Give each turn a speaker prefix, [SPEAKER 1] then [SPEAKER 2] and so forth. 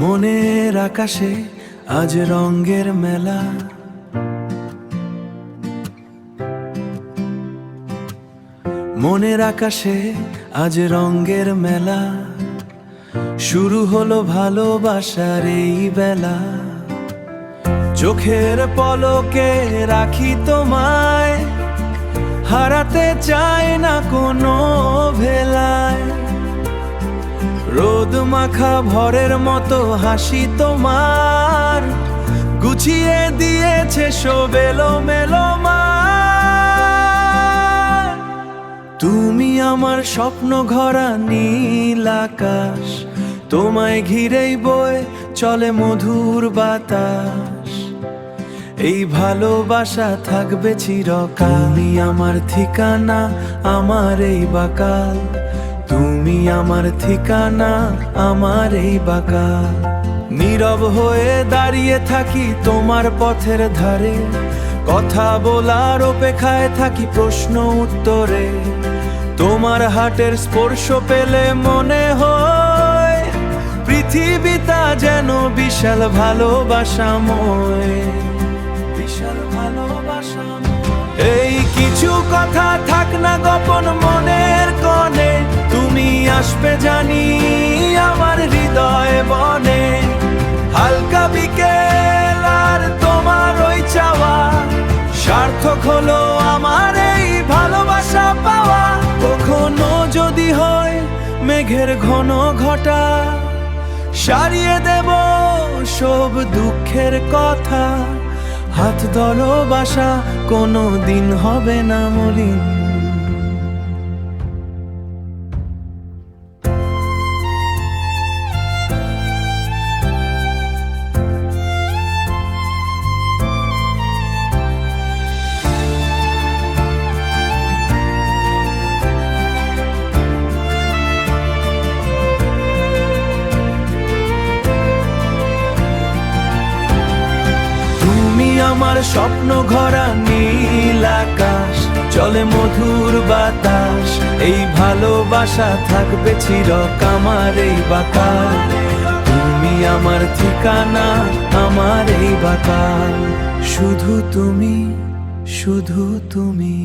[SPEAKER 1] মনের আকাশে আজ রঙের মেলা, মনের আকাশে আজ রঙের মেলা, শুরু হলো ভালোবাসার এই বেলা। চোখের পলকে রাখি তোমায়, হারাতে চায় না কোনো ভেলায়। রোদ মাখা ভরের মতো হাসি তোমার, গুছিয়ে দিয়েছে সব এলোমেলো মার। তুমি আমার স্বপ্ন ঘরা নীল আকাশ, তোমায় ঘিরেই বয়ে চলে মধুর বাতাস। এই ভালোবাসা থাকবে চিরকাল। তুমি আমার ঠিকানা, আমার এই বাকাল। তুমি আমার ঠিকানা, আমার এই বাকাল। নীরব হয়ে দাঁড়িয়ে থাকি তোমার পথের ধারে, কথা বলার অপেক্ষায় থাকি প্রশ্ন উত্তরে। তোমার হাতের স্পর্শ পেলে মনে হয় পৃথিবীটা যেন বিশাল ভালোবাসাময়, বিশাল ভালোবাসাময়। এই কিছু কথা থাক না গোপন মনের কোণে, তুমি আসবে জানি আমার হৃদয় বনে। হালকা বিকেল আর তোমার ওই চাওয়া, সার্থক হলো আমার এই ভালোবাসা পাওয়া। কখনো যদি হয় মেঘের ঘন ঘটা, সারিয়ে দেব সব দুঃখের কথা। হাত ধরো বাসা, কোনো দিন হবে না মলিন। আমার স্বপ্ন ঘরা নীল আকাশ, চলে মধুর বাতাস। এই ভালোবাসা থাকবে চিরকাল আমার এই বাকাল। তুমি আমার ঠিকানা, আমার এই বাকাল। শুধু তুমি, শুধু তুমি।